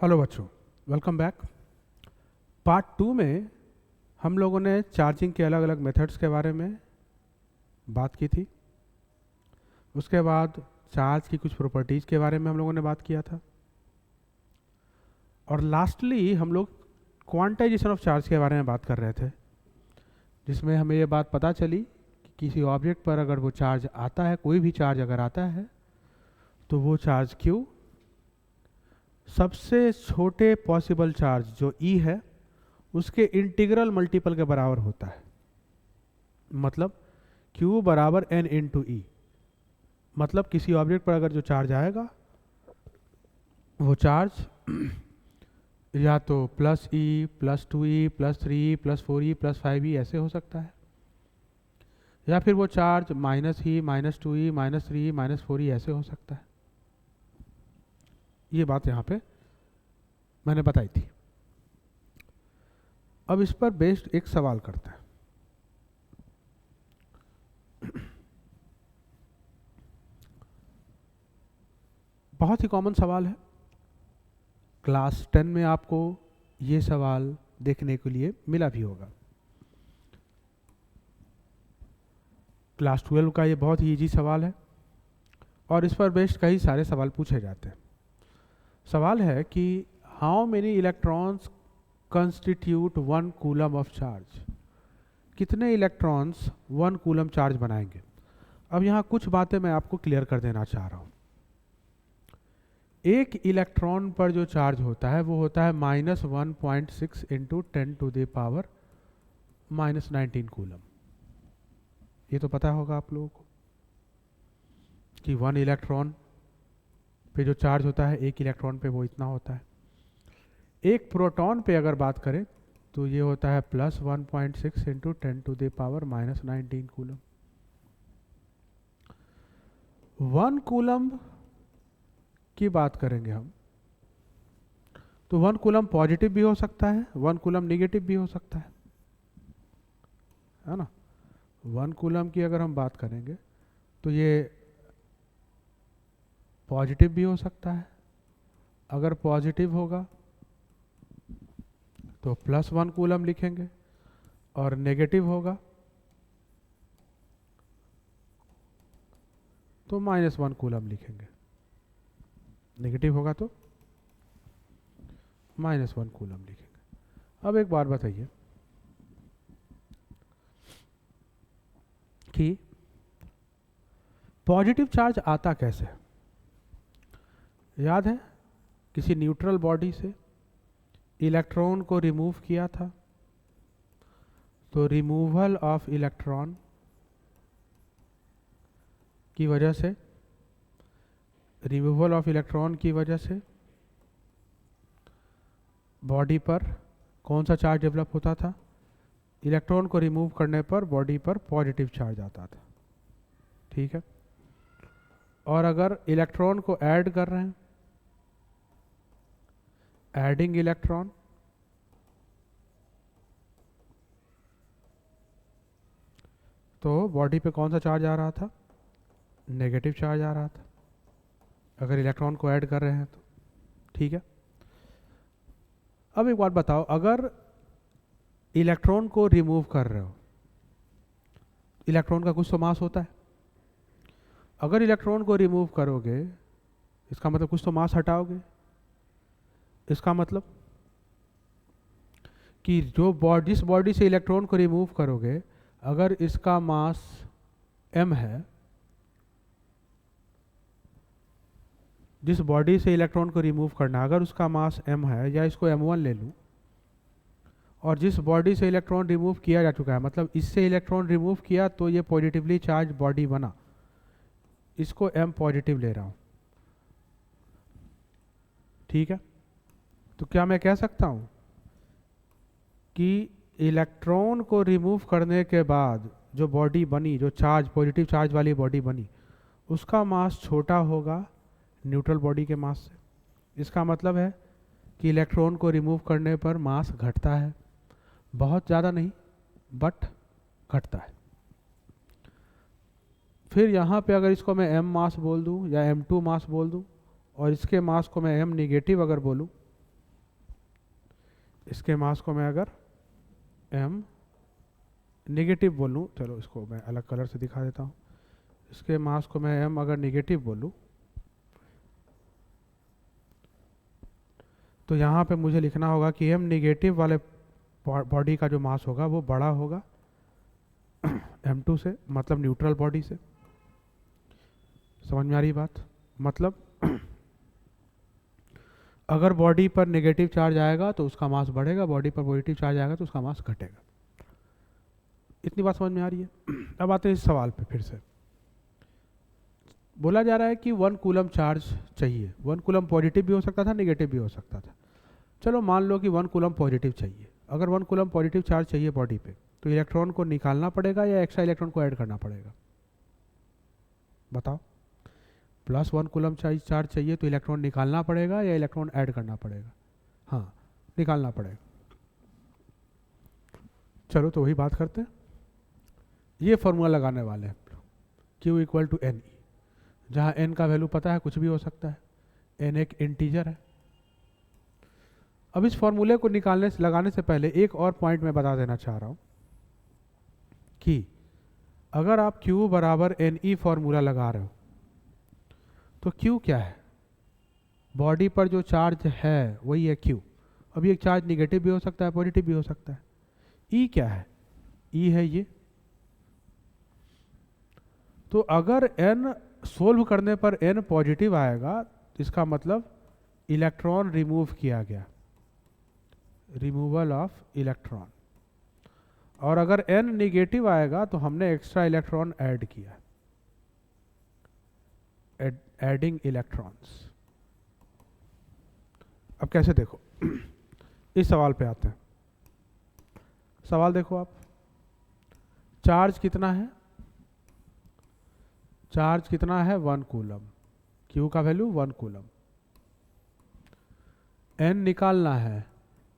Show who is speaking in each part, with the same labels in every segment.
Speaker 1: Hello बच्चों, welcome back. Part two में हम लोगों ने चार्जिंग के अलग अलग मेथड्स के बारे में बात की थी। उसके बाद चार्ज की कुछ प्रॉपर्टीज़ के बारे में हम लोगों ने बात किया था, और लास्टली हम लोग क्वांटाइजेशन ऑफ चार्ज के बारे में बात कर रहे थे, जिसमें हमें ये बात पता चली कि किसी ऑब्जेक्ट पर अगर वो चार्ज आता है, कोई भी चार्ज अगर आता है, तो वो चार्ज क्यू सबसे छोटे पॉसिबल चार्ज जो ई है उसके इंटीग्रल मल्टीपल के बराबर होता है। मतलब Q बराबर n इंटू ई। मतलब किसी ऑब्जेक्ट पर अगर जो चार्ज आएगा वो चार्ज या तो plus E, plus 2e, plus 3e, plus 4e, plus 5e ऐसे हो सकता है, या फिर वो charge minus E, minus 2e, minus 3e, minus 4e ऐसे हो सकता है। ये बात यहाँ पे मैंने बताई थी। अब इस पर बेस्ड एक सवाल करते हैं। बहुत ही कॉमन सवाल है, क्लास 10 में आपको ये सवाल देखने के लिए मिला भी होगा। क्लास 12 का ये बहुत ही इजी सवाल है, और इस पर बेस्ड कई सारे सवाल पूछे जाते हैं। सवाल है कि how many electrons constitute 1 coulomb of charge. कितने इलेक्ट्रॉन्स 1 कूलम चार्ज बनाएंगे। अब यहाँ कुछ बातें मैं आपको क्लियर कर देना चाह रहा हूँ। एक इलेक्ट्रॉन पर जो चार्ज होता है वो होता है -1.6 इंटू 10⁻⁻19 कूलम। ये तो पता होगा आप लोगों को कि 1 इलेक्ट्रॉन पे जो चार्ज होता है, एक इलेक्ट्रॉन पे वो इतना होता है। एक प्रोटॉन पे अगर बात करें तो ये होता है +1.6 इंटू 10⁻⁻19 कूलम। 1 कूलम की बात करेंगे हम तो 1 कूलम पॉजिटिव भी हो सकता है, 1 कूलम निगेटिव भी हो सकता है ना। 1 कूलम की अगर हम बात करेंगे तो ये पॉजिटिव भी हो सकता है। अगर पॉजिटिव होगा तो +1 कूलम लिखेंगे, और नेगेटिव होगा तो -1 कूलम लिखेंगे। नेगेटिव होगा तो -1 कूलम लिखेंगे। अब एक बात बताइए कि पॉजिटिव चार्ज आता कैसे है। याद है, किसी न्यूट्रल बॉडी से इलेक्ट्रॉन को रिमूव किया था, तो रिमूवल ऑफ इलेक्ट्रॉन की वजह से बॉडी पर कौन सा चार्ज डेवलप होता था। इलेक्ट्रॉन को रिमूव करने पर बॉडी पर पॉजिटिव चार्ज आता था, ठीक है। और अगर इलेक्ट्रॉन को ऐड कर रहे हैं, एडिंग इलेक्ट्रॉन, तो बॉडी पे कौन सा चार्ज आ रहा था, नेगेटिव चार्ज आ रहा था, अगर इलेक्ट्रॉन को ऐड कर रहे हैं तो, ठीक है। अब एक बात बताओ, अगर इलेक्ट्रॉन को रिमूव कर रहे हो, इलेक्ट्रॉन का कुछ तो मास होता है। अगर इलेक्ट्रॉन को रिमूव करोगे, इसका मतलब कुछ तो मास हटाओगे। इसका मतलब कि जिस बॉडी से इलेक्ट्रॉन को रिमूव करोगे, अगर इसका मास m है, जिस बॉडी से इलेक्ट्रॉन को रिमूव करना, अगर उसका मास m है, या इसको m1 ले लूँ, और जिस बॉडी से इलेक्ट्रॉन रिमूव किया जा चुका है, मतलब इससे इलेक्ट्रॉन रिमूव किया तो ये पॉजिटिवली चार्ज बॉडी बना, इसको m पॉजिटिव ले रहा हूँ, ठीक है। तो क्या मैं कह सकता हूँ कि इलेक्ट्रॉन को रिमूव करने के बाद जो बॉडी बनी, जो चार्ज पॉजिटिव चार्ज वाली बॉडी बनी, उसका मास छोटा होगा न्यूट्रल बॉडी के मास से। इसका मतलब है कि इलेक्ट्रॉन को रिमूव करने पर मास घटता है, बहुत ज़्यादा नहीं बट घटता है। फिर यहाँ पे अगर इसको मैं m मास बोल दूँ या m2 मास बोल दूँ, और इसके मास को मैं m निगेटिव अगर बोलूँ, इसके मास को मैं अगर m नेगेटिव बोलूँ, चलो इसको मैं अलग कलर से दिखा देता हूँ, इसके मास को मैं m अगर नेगेटिव बोलूँ तो यहाँ पे मुझे लिखना होगा कि m नेगेटिव वाले बॉडी का जो मास होगा वो बड़ा होगा m2 से, मतलब न्यूट्रल बॉडी से। समझ में आ रही बात? मतलब अगर बॉडी पर नेगेटिव चार्ज आएगा तो उसका मास बढ़ेगा, बॉडी पर पॉजिटिव चार्ज आएगा तो उसका मास घटेगा। इतनी बात समझ में आ रही है? अब आते हैं इस सवाल पे। फिर से बोला जा रहा है कि 1 कूलम चार्ज चाहिए। 1 कूलम पॉजिटिव भी हो सकता था, नेगेटिव भी हो सकता था। चलो मान लो कि 1 कूलम पॉजिटिव चाहिए। अगर 1 कूलम पॉजिटिव चार्ज चाहिए बॉडी पे, तो इलेक्ट्रॉन को निकालना पड़ेगा या एक्स्ट्रा इलेक्ट्रॉन को ऐड करना पड़ेगा? बताओ। +1 कूलम चार्ज चाहिए तो इलेक्ट्रॉन निकालना पड़ेगा या इलेक्ट्रॉन ऐड करना पड़ेगा? हाँ, निकालना पड़ेगा। चलो तो वही बात करते हैं। ये फॉर्मूला लगाने वाले हैं Q = NE, जहाँ n का वैल्यू पता है, कुछ भी हो सकता है, n एक इंटीजर है। अब इस फॉर्मूले को लगाने से पहले एक और पॉइंट मैं बता देना चाह रहा हूँ कि अगर आप Q = NE फॉर्मूला लगा रहे हो तो Q क्या है? बॉडी पर जो चार्ज है वही है Q। अब ये चार्ज निगेटिव भी हो सकता है, पॉजिटिव भी हो सकता है। E क्या है? E है ये। तो अगर n सोल्व करने पर n पॉजिटिव आएगा तो इसका मतलब इलेक्ट्रॉन रिमूव किया गया, रिमूवल ऑफ इलेक्ट्रॉन। और अगर n निगेटिव आएगा तो हमने एक्स्ट्रा इलेक्ट्रॉन ऐड किया, एडिंग इलेक्ट्रॉन्स। अब कैसे देखो, इस सवाल पे आते हैं। सवाल देखो आप, चार्ज कितना है? चार्ज कितना है? 1 कूलम। Q का वैल्यू 1 कूलम। n निकालना है,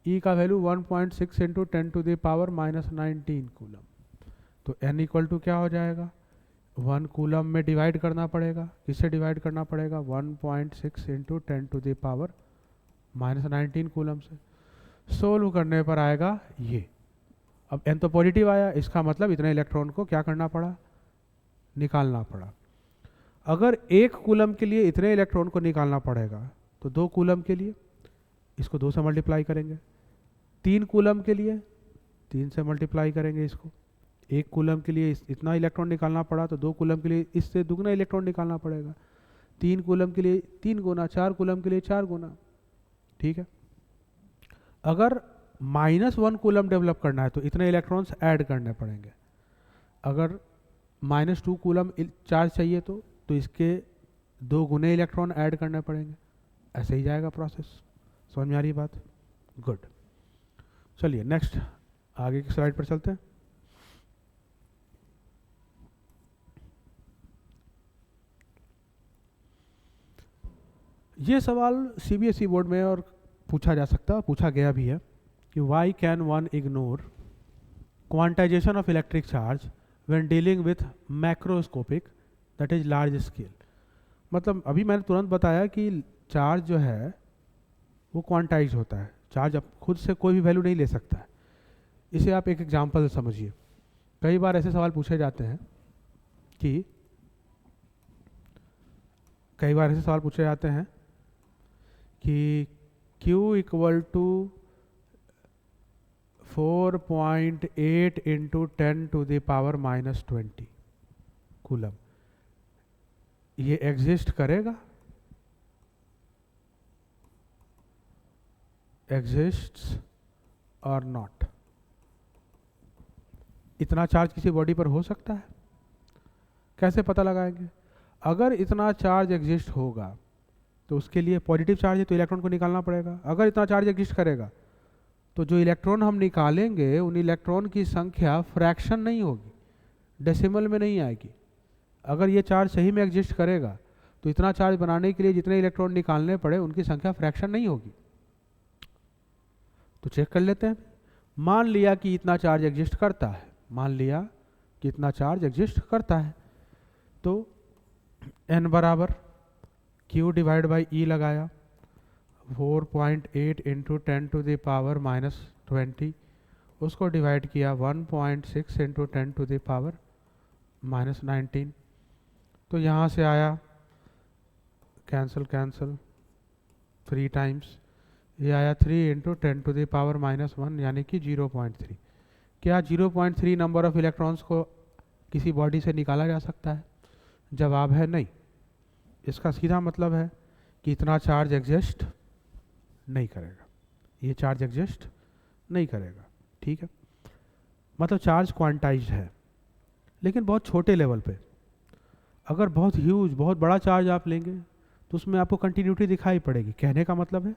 Speaker 1: E का वैल्यू 1.6 × 10⁻⁻19 कूलम। तो n = क्या हो जाएगा? 1 कूलम में डिवाइड करना पड़ेगा। किससे डिवाइड करना पड़ेगा? 1.6 × 10⁻⁻19 कूलम से। सोल्व करने पर आएगा ये। अब n तो पॉजिटिव आया, इसका मतलब इतने इलेक्ट्रॉन को क्या करना पड़ा? निकालना पड़ा। अगर 1 कूलम के लिए इतने इलेक्ट्रॉन को निकालना पड़ेगा तो 2 कूलम के लिए इसको 2 से मल्टीप्लाई करेंगे, 3 कूलम के लिए 3 से मल्टीप्लाई करेंगे इसको। 1 कूलम के लिए इतना इलेक्ट्रॉन निकालना पड़ा तो 2 कूलम के लिए इससे दुगना इलेक्ट्रॉन निकालना पड़ेगा। 3 कूलम के लिए 3 गुना, 4 कूलम के लिए 4 गुना। ठीक है। अगर -1 कूलम डेवलप करना है तो इतने इलेक्ट्रॉन्स ऐड करने पड़ेंगे। अगर -2 कूलम चार्ज चाहिए तो इसके 2 गुने इलेक्ट्रॉन ऐड करने पड़ेंगे। ऐसे ही जाएगा प्रोसेस। समझ में आ रही है बात? गुड। चलिए नेक्स्ट, आगे की स्लाइड पर चलते हैं। ये सवाल CBSE बोर्ड में और पूछा जा सकता है, पूछा गया भी है कि why can one ignore quantisation of electric charge when dealing with macroscopic that is large scale. मतलब अभी मैंने तुरंत बताया कि चार्ज जो है वो क्वांटाइज होता है। चार्ज अब खुद से कोई भी वैल्यू नहीं ले सकता है। इसे आप एक एग्जांपल से समझिए। कई बार ऐसे सवाल पूछे जाते हैं कि Q = 4.8 × 10⁻⁻20 कूलम। ये एग्जिस्ट करेगा? एग्जिस्ट्स और नॉट? इतना चार्ज किसी बॉडी पर हो सकता है? कैसे पता लगाएंगे? अगर इतना चार्ज एग्जिस्ट होगा तो उसके लिए पॉजिटिव चार्ज है तो इलेक्ट्रॉन को निकालना पड़ेगा। अगर इतना चार्ज एग्जिस्ट करेगा तो जो इलेक्ट्रॉन हम निकालेंगे उन इलेक्ट्रॉन की संख्या फ्रैक्शन नहीं होगी, डेसिमल में नहीं आएगी। अगर ये चार्ज सही में एग्जिस्ट करेगा तो इतना चार्ज बनाने के लिए जितने इलेक्ट्रॉन निकालने पड़े उनकी संख्या फ्रैक्शन नहीं होगी। तो चेक कर लेते हैं। मान लिया कि इतना चार्ज एग्जिस्ट करता है, मान लिया कि इतना चार्ज एग्जिस्ट करता है, तो n = Q/E लगाया, 4.8 इंटू 10⁻⁻20, उसको डिवाइड किया 1.6 इंटू 10⁻⁻19, तो यहाँ से आया कैंसिल कैंसिल 3 टाइम्स, ये आया 3 इंटू 10⁻⁻1 यानी कि 0.3। क्या 0.3 नंबर ऑफ इलेक्ट्रॉन्स को किसी बॉडी से निकाला जा सकता है? जवाब है नहीं। इसका सीधा मतलब है कि इतना चार्ज एग्जिस्ट नहीं करेगा, ये चार्ज एग्जिस्ट नहीं करेगा। ठीक है, मतलब चार्ज क्वांटाइज्ड है, लेकिन बहुत छोटे लेवल पे। अगर बहुत ह्यूज, बहुत बड़ा चार्ज आप लेंगे तो उसमें आपको कंटिन्यूटी दिखाई पड़ेगी। कहने का मतलब है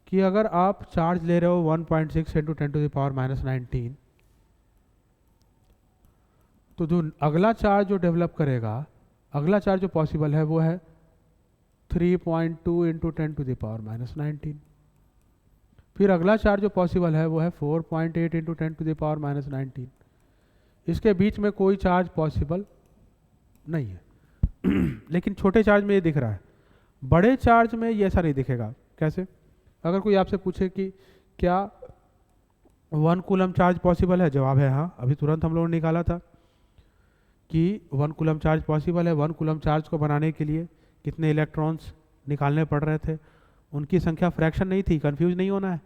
Speaker 1: कि अगर आप चार्ज ले रहे हो 1.6 इंटू 10⁻⁻19, तो जो अगला चार्ज जो डेवलप करेगा, अगला चार्ज जो पॉसिबल है वो है 3.2 इंटू 10⁻⁻19। फिर अगला चार्ज जो पॉसिबल है वो है 4.8 इंटू 10⁻⁻19। इसके बीच में कोई चार्ज पॉसिबल नहीं है। लेकिन छोटे चार्ज में ये दिख रहा है, बड़े चार्ज में ये ऐसा नहीं दिखेगा। कैसे? अगर कोई आपसे पूछे कि क्या 1 कूलम चार्ज पॉसिबल है, जवाब है हाँ। अभी तुरंत हम लोगों ने निकाला था कि 1 कूलम चार्ज पॉसिबल है। 1 कूलम चार्ज को बनाने के लिए कितने इलेक्ट्रॉन्स निकालने पड़ रहे थे, उनकी संख्या फ्रैक्शन नहीं थी। कंफ्यूज नहीं होना है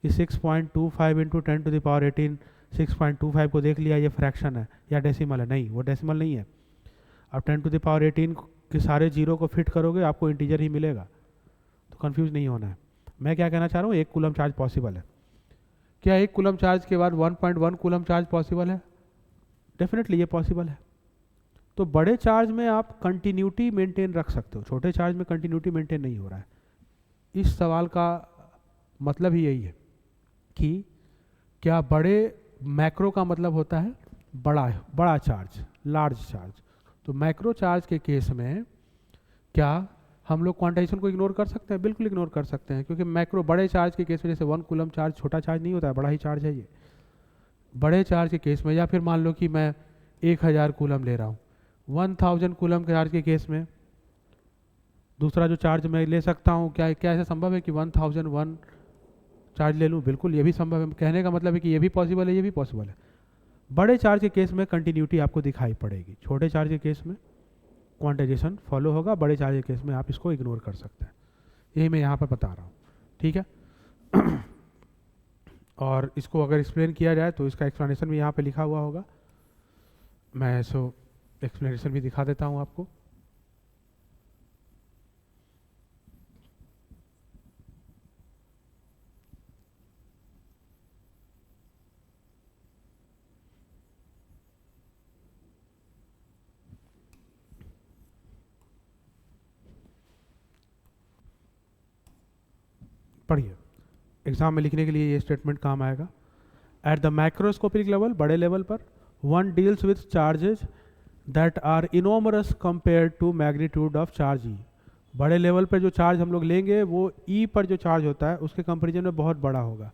Speaker 1: कि 6.25 इंटू 10⁻18, 6.25 को देख लिया ये फ्रैक्शन है या डेसिमल है। नहीं, वो डेसिमल नहीं है। अब 10⁻18 के सारे जीरो को फिट करोगे आपको इंटीजर ही मिलेगा, तो कंफ्यूज नहीं होना है। मैं क्या कहना चाह रहा हूँ, 1 कूलम चार्ज पॉसिबल है। क्या 1 कूलम चार्ज के बाद 1.1 कूलम चार्ज पॉसिबल है? डेफिनेटली ये पॉसिबल है। तो बड़े चार्ज में आप कंटिन्यूटी मेंटेन रख सकते हो, छोटे चार्ज में कंटिन्यूटी मेंटेन नहीं हो रहा है। इस सवाल का मतलब ही यही है कि क्या बड़े, मैक्रो का मतलब होता है बड़ा चार्ज, लार्ज चार्ज। तो मैक्रो चार्ज के केस में क्या हम लोग क्वांटाइजेशन को इग्नोर कर सकते हैं? बिल्कुल इग्नोर कर सकते हैं, क्योंकि मैक्रो, बड़े चार्ज के केस में, जैसे 1 कूलम चार्ज छोटा चार्ज नहीं होता है, बड़ा ही चार्ज है ये। बड़े चार्ज के केस में, या फिर मान लो कि मैं 1000 कूलम ले रहा हूँ, 1000 कूलम के चार्ज के केस में दूसरा जो चार्ज मैं ले सकता हूँ, क्या क्या ऐसा संभव है कि 1001 चार्ज ले लूँ? बिल्कुल ये भी संभव है। कहने का मतलब है कि ये भी पॉसिबल है, ये भी पॉसिबल है। बड़े चार्ज के केस में कंटिन्यूटी आपको दिखाई पड़ेगी, छोटे चार्ज के केस में क्वांटाइजेशन फॉलो होगा। बड़े चार्ज के केस में आप इसको इग्नोर कर सकते हैं। यही मैं यहाँ पर बता रहा हूँ, ठीक है। और इसको अगर एक्सप्लेन किया जाए तो इसका एक्सप्लेनेशन भी यहाँ पे लिखा हुआ होगा। मैं इसको एक्सप्लेनेशन भी दिखा देता हूँ आपको। पढ़िए, एग्जाम में लिखने के लिए ये स्टेटमेंट काम आएगा। एट द मैक्रोस्कोपिक लेवल, बड़े लेवल पर, one deals with charges that are enormous compare to magnitude of charge E. बड़े लेवल पे जो चार्ज हम लोग लेंगे वो ई पर जो चार्ज होता है उसके कंपेरिजन में बहुत बड़ा होगा।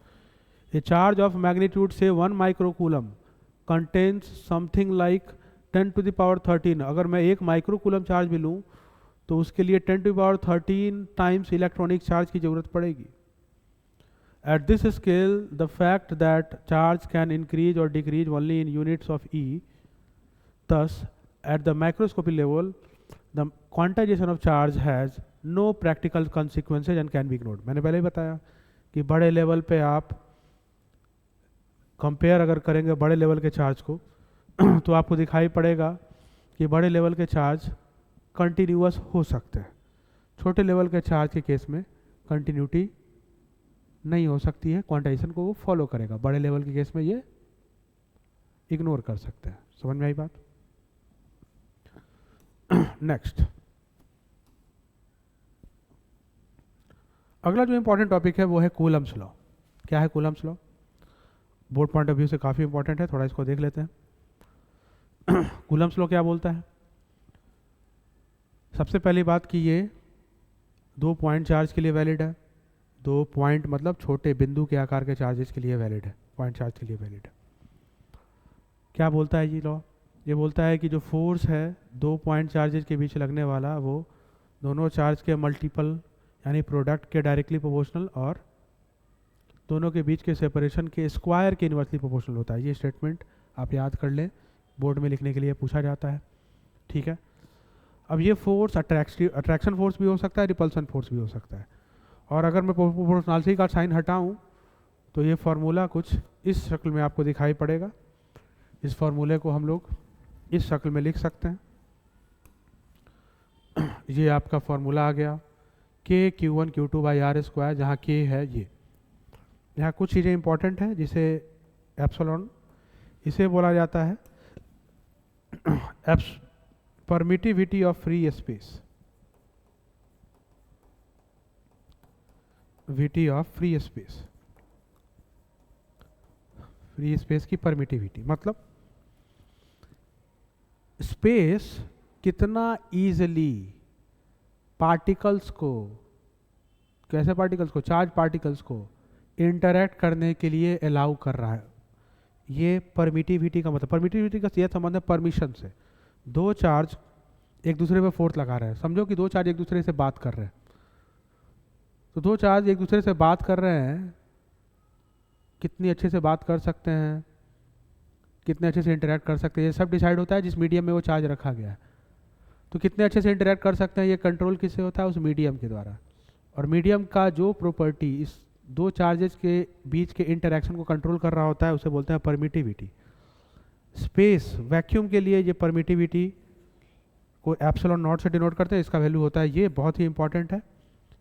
Speaker 1: ए चार्ज ऑफ मैग्नीट्यूड से 1 माइक्रोकूलम कंटेन्स समथिंग लाइक 10⁻13। अगर मैं 1 माइक्रोकूलम चार्ज भी लूँ तो उसके लिए 10⁻13 टाइम्स इलेक्ट्रॉनिक चार्ज की जरूरत पड़ेगी। At this scale, the fact that charge can increase or decrease only in units of E, thus, at the macroscopic level, the quantization of charge has no practical consequences and can be ignored. मैंने पहले ही बताया कि बड़े level पे आप compare अगर करेंगे बड़े लेवल के चार्ज को तो आपको दिखाई पड़ेगा कि बड़े लेवल के चार्ज कंटिन्यूअस हो सकते हैं। छोटे लेवल के चार्ज के केस में कंटिन्यूटी नहीं हो सकती है, क्वांटाइजेशन को वो फॉलो करेगा। बड़े लेवल के केस में ये इग्नोर कर सकते हैं। समझ में आई बात? नेक्स्ट, अगला जो इंपॉर्टेंट टॉपिक है वो है कूलम्स लॉ। क्या है Coulomb's law? Board point of view से काफ़ी इंपॉर्टेंट है, थोड़ा इसको देख लेते हैं। कूलम्स लॉ क्या बोलता है? सबसे पहली बात कि ये 2 पॉइंट चार्ज के लिए वैलिड है। 2 पॉइंट मतलब छोटे बिंदु के आकार के चार्जेस के लिए वैलिड है, पॉइंट चार्ज के लिए वैलिड है। क्या बोलता है ये लॉ? ये बोलता है कि जो फोर्स है 2 पॉइंट चार्जेस के बीच लगने वाला, वो दोनों चार्ज के मल्टीपल यानी प्रोडक्ट के डायरेक्टली प्रोपोर्शनल और दोनों के बीच के सेपरेशन के स्क्वायर के इन्वर्सली प्रोपोर्शनल होता है। ये स्टेटमेंट आप याद कर लें, बोर्ड में लिखने के लिए पूछा जाता है। ठीक है, अब ये फोर्स अट्रैक्शन फोर्स भी हो सकता है, रिपल्सन फोर्स भी हो सकता है। और अगर मैं प्रोपोर्शनलिटी का साइन हटाऊं तो ये फार्मूला कुछ इस शक्ल में आपको दिखाई पड़ेगा। इस फार्मूले को हम लोग इस शक्ल में लिख सकते हैं। ये आपका फार्मूला आ गया के Q1 Q2 by R square, जहाँ के है ये। यहाँ कुछ चीज़ें इंपॉर्टेंट हैं, जिसे एप्सिलॉन इसे बोला जाता है permittivity of free space, witty of free space, free space की परमिटिविटी मतलब स्पेस कितना इजीली पार्टिकल्स को, कैसे पार्टिकल्स को, चार्ज पार्टिकल्स को इंटरैक्ट करने के लिए अलाउ कर रहा है। ये परमिटिविटी का मतलब, परमिटिविटी का सीधा संबंध है परमिशन से। दो चार्ज एक दूसरे पे फोर्स लगा रहे हैं, समझो कि दो चार्ज एक दूसरे से बात कर रहे हैं, तो दो चार्ज एक दूसरे से बात कर रहे हैं, कितनी अच्छे से बात कर सकते हैं, कितने अच्छे से इंटरैक्ट कर सकते हैं, ये सब डिसाइड होता है जिस मीडियम में वो चार्ज रखा गया है। तो कितने अच्छे से इंटरैक्ट कर सकते हैं, ये कंट्रोल किससे होता है, उस मीडियम के द्वारा। और मीडियम का जो प्रॉपर्टी इस दो चार्जेस के बीच के इंटरैक्शन को कंट्रोल कर रहा होता है, उसे बोलते हैं परमिटिविटी। स्पेस वैक्यूम के लिए ये परमिटिविटी को एप्सिलॉन नॉट से डिनोट करते हैं, इसका वैल्यू होता है ये, बहुत ही इंपॉर्टेंट है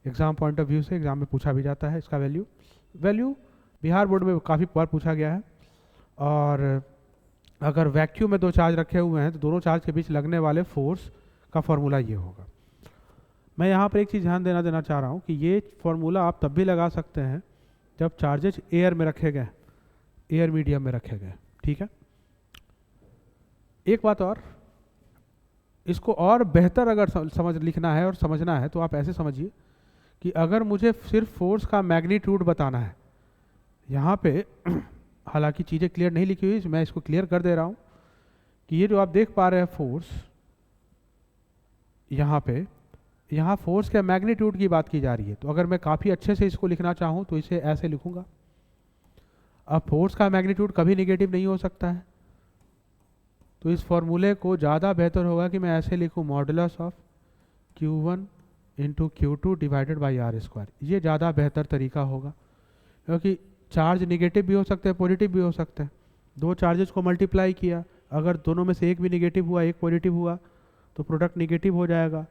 Speaker 1: एग्जाम पॉइंट ऑफ व्यू से, एग्जाम में पूछा भी जाता है इसका वैल्यू बिहार बोर्ड में काफ़ी बार पूछा गया है। और अगर वैक्यूम में दो चार्ज रखे हुए हैं तो दोनों चार्ज के बीच लगने वाले फोर्स का फॉर्मूला ये होगा। मैं यहाँ पर एक चीज़ ध्यान देना चाह रहा हूँ कि ये फॉर्मूला आप तब भी लगा सकते हैं जब चार्जेज एयर में रखे गए, एयर मीडियम में रखे गए। ठीक है, एक बात और, इसको और बेहतर अगर समझ लिखना है और समझना है तो आप ऐसे समझिए कि अगर मुझे सिर्फ फोर्स का मैग्नीट्यूड बताना है, यहाँ पे हालांकि चीज़ें क्लियर नहीं लिखी हुई, मैं इसको क्लियर कर दे रहा हूँ कि ये जो आप देख पा रहे हैं फोर्स, यहाँ पे यहाँ फोर्स के मैग्नीट्यूड की बात की जा रही है। तो अगर मैं काफ़ी अच्छे से इसको लिखना चाहूँ तो इसे ऐसे लिखूंगा। अब फोर्स का मैग्नीट्यूड कभी नेगेटिव नहीं हो सकता है, तो इस फॉर्मूले को ज़्यादा बेहतर होगा कि मैं ऐसे लिखूँ modulus of Q1 into Q2 divided by R square. ये ज़्यादा बेहतर तरीका होगा, क्योंकि चार्ज नेगेटिव भी हो सकते हैं, पॉजिटिव भी हो सकते हैं। दो चार्जेस को मल्टीप्लाई किया, अगर दोनों में से एक भी नेगेटिव हुआ एक पॉजिटिव हुआ तो प्रोडक्ट नेगेटिव हो जाएगा,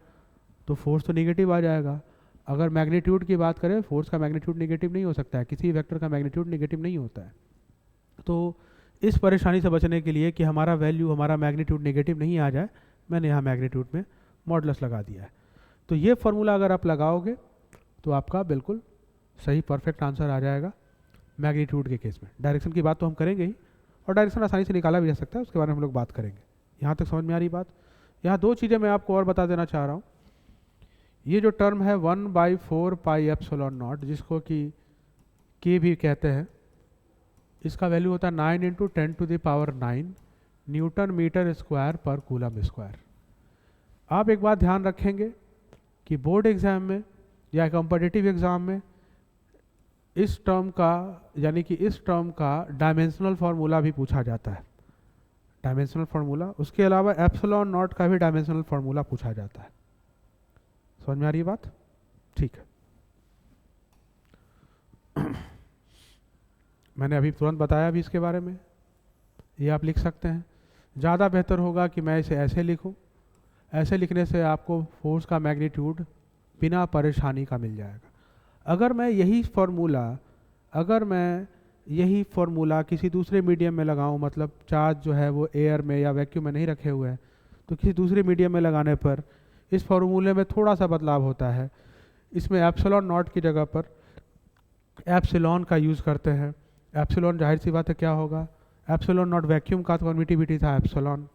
Speaker 1: तो फोर्स तो नेगेटिव आ जाएगा। अगर मैग्नीट्यूड की बात करें, फोर्स का मैग्नीट्यूड नेगेटिव नहीं हो सकता है, किसी वेक्टर का मैग्नीट्यूड नेगेटिव नहीं होता है। तो इस परेशानी से बचने के लिए कि हमारा वैल्यू, हमारा मैग्नीट्यूड नेगेटिव नहीं आ जाए, मैंने यहाँ मैग्नीट्यूड में मॉडुलस लगा दिया है। तो ये फार्मूला अगर आप लगाओगे तो आपका बिल्कुल सही परफेक्ट आंसर आ जाएगा मैग्नीट्यूड के केस में। डायरेक्शन की बात तो हम करेंगे ही, और डायरेक्शन आसानी से निकाला भी जा सकता है, उसके बारे में हम लोग बात करेंगे। यहाँ तक समझ में आ रही बात। यहाँ दो चीज़ें मैं आपको और बता देना चाह रहा हूँ। ये जो टर्म है 1/4 पाई एप्सिलॉन नॉट, जिसको कि के भी कहते हैं, इसका वैल्यू होता है 9 × 10⁹ न्यूटन मीटर स्क्वायर पर कूलम स्क्वायर। आप एक बात ध्यान रखेंगे कि बोर्ड एग्जाम में या कॉम्पिटिटिव एग्जाम में इस टर्म का, यानी कि इस टर्म का डायमेंशनल फार्मूला भी पूछा जाता है। डायमेंशनल फार्मूला, उसके अलावा एप्सिलॉन नॉट का भी डायमेंशनल फार्मूला पूछा जाता है। समझ में आ रही है बात? ठीक है। मैंने अभी तुरंत बताया भी इसके बारे में, ये आप लिख सकते हैं। ज़्यादा बेहतर होगा कि मैं इसे ऐसे लिखूं, ऐसे लिखने से आपको फोर्स का मैग्नीट्यूड बिना परेशानी का मिल जाएगा। अगर मैं यही फार्मूला किसी दूसरे मीडियम में लगाऊं, मतलब चार्ज जो है वो एयर में या वैक्यूम में नहीं रखे हुए हैं, तो किसी दूसरे मीडियम में लगाने पर इस फार्मूले में थोड़ा सा बदलाव होता है। इसमें एप्सिलॉन नॉट की जगह पर एप्सिलॉन का यूज़ करते हैं। एप्सिलॉन जाहिर सी बात है क्या होगा, एप्सिलॉन नॉट वैक्यूम का परमिटिविटी था, एप्सिलॉन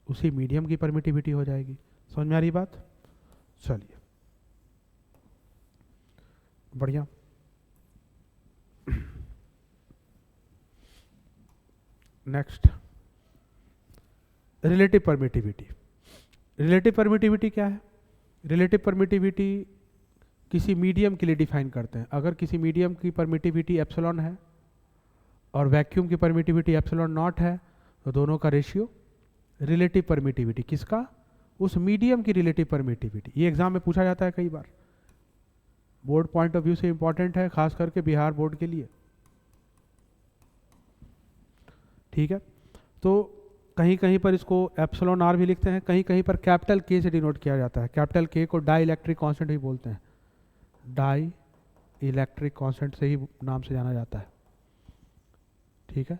Speaker 1: उसी मीडियम की परमिटिविटी हो जाएगी। समझ में आ रही बात? चलिए बढ़िया। Next, relative permittivity. Relative permittivity क्या है? रिलेटिव परमिटिविटी किसी मीडियम के लिए डिफाइन करते हैं। अगर किसी मीडियम की परमिटिविटी एप्सिलॉन है और वैक्यूम की परमिटिविटी एप्सिलॉन नॉट है, तो दोनों का रेशियो रिलेटिव परमिटिविटी किसका, उस मीडियम की रिलेटिव परमिटिविटी। ये एग्जाम में पूछा जाता है कई बार, बोर्ड पॉइंट ऑफ व्यू से इंपॉर्टेंट है, खास करके बिहार बोर्ड के लिए। ठीक है, तो कहीं कहीं पर इसको एप्सिलॉन आर भी लिखते हैं, कहीं कहीं पर कैपिटल के से डिनोट किया जाता है। कैपिटल के को डाई इलेक्ट्रिक कॉन्स्टेंट भी बोलते हैं, डाई इलेक्ट्रिक कॉन्स्टेंट से ही नाम से जाना जाता है। ठीक है,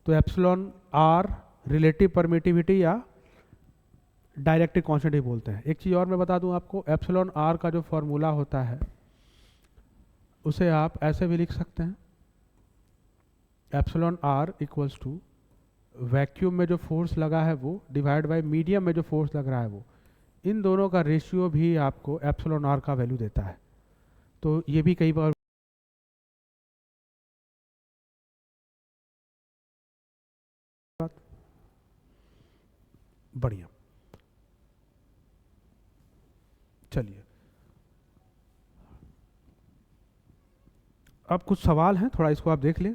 Speaker 1: तो एप्सिलॉन आर रिलेटिव परमिटिविटी या डाइलेक्ट्रिक कांस्टेंट ही बोलते हैं। एक चीज़ और मैं बता दूं आपको, एप्सिलॉन आर का जो फॉर्मूला होता है उसे आप ऐसे भी लिख सकते हैं, epsilon R equals to vacuum में जो फोर्स लगा है वो डिवाइड बाय मीडियम में जो फोर्स लग रहा है वो, इन दोनों का रेशियो भी आपको एप्सिलॉन आर का वैल्यू देता है। तो ये भी कई बार बढ़िया। चलिए, अब कुछ सवाल हैं, थोड़ा इसको आप देख लें।